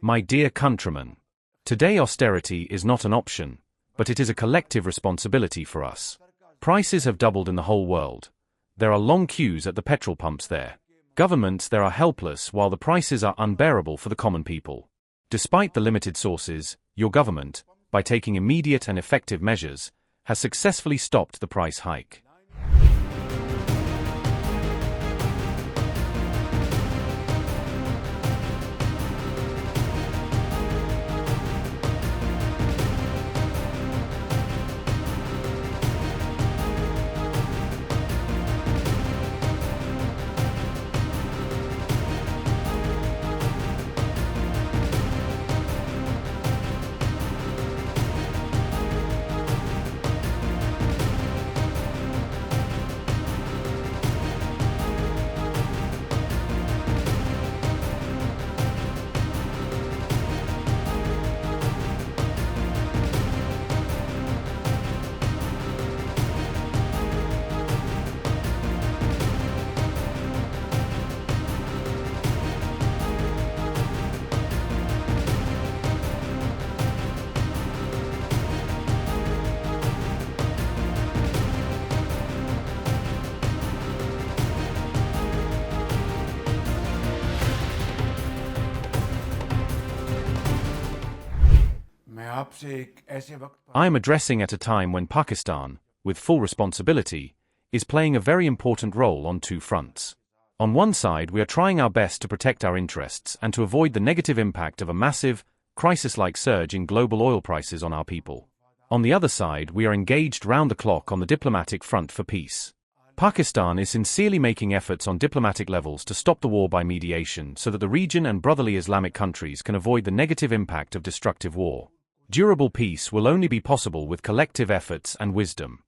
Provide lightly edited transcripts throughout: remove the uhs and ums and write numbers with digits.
My dear countrymen, today austerity is not an option, but it is a collective responsibility for us. Prices have doubled in the whole world. There are long queues at the petrol pumps there. Governments there are helpless while the prices are unbearable for the common people. Despite the limited sources, your government, by taking immediate and effective measures, has successfully stopped the price hike. I am addressing at a time when Pakistan, with full responsibility, is playing a very important role on two fronts. On one side, we are trying our best to protect our interests and to avoid the negative impact of a massive, crisis-like surge in global oil prices on our people. On the other side, we are engaged round the clock on the diplomatic front for peace. Pakistan is sincerely making efforts on diplomatic levels to stop the war by mediation so that the region and brotherly Islamic countries can avoid the negative impact of destructive war. Durable peace will only be possible with collective efforts and wisdom.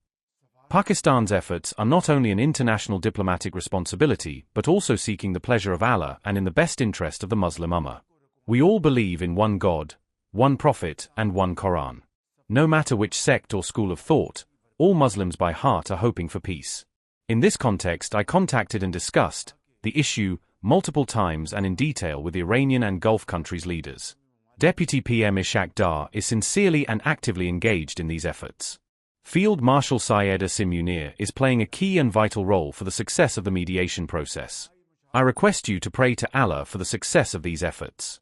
Pakistan's efforts are not only an international diplomatic responsibility but also seeking the pleasure of Allah and in the best interest of the Muslim Ummah. We all believe in one God, one Prophet and one Quran. No matter which sect or school of thought, all Muslims by heart are hoping for peace. In this context, I contacted and discussed the issue multiple times and in detail with the Iranian and Gulf countries' leaders. Deputy PM Ishaq Dar is sincerely and actively engaged in these efforts. Field Marshal Syed Asim Munir is playing a key and vital role for the success of the mediation process. I request you to pray to Allah for the success of these efforts.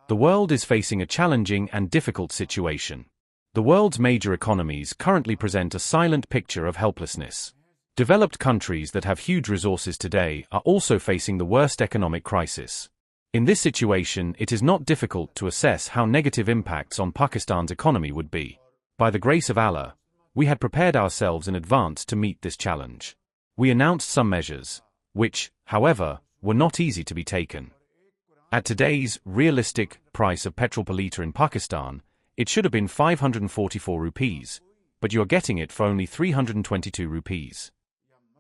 The world is facing a challenging and difficult situation. The world's major economies currently present a silent picture of helplessness. Developed countries that have huge resources today are also facing the worst economic crisis. In this situation, it is not difficult to assess how negative impacts on Pakistan's economy would be. By the grace of Allah, we had prepared ourselves in advance to meet this challenge. We announced some measures, which, however, were not easy to be taken. At today's realistic price of petrol per litre in Pakistan, it should have been 544 rupees, but you are getting it for only 322 rupees.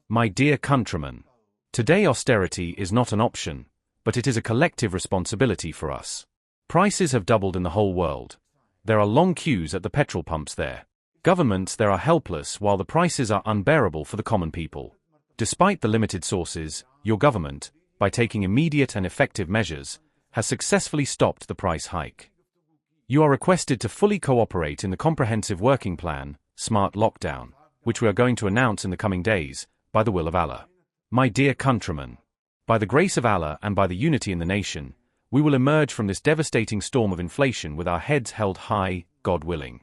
My dear countrymen, today austerity is not an option, but it is a collective responsibility for us. Prices have doubled in the whole world. There are long queues at the petrol pumps there. Governments there are helpless while the prices are unbearable for the common people. Despite the limited sources, your government, by taking immediate and effective measures, has successfully stopped the price hike. You are requested to fully cooperate in the comprehensive working plan, Smart Lockdown, which we are going to announce in the coming days, by the will of Allah. My dear countrymen, by the grace of Allah and by the unity in the nation, we will emerge from this devastating storm of inflation with our heads held high, God willing.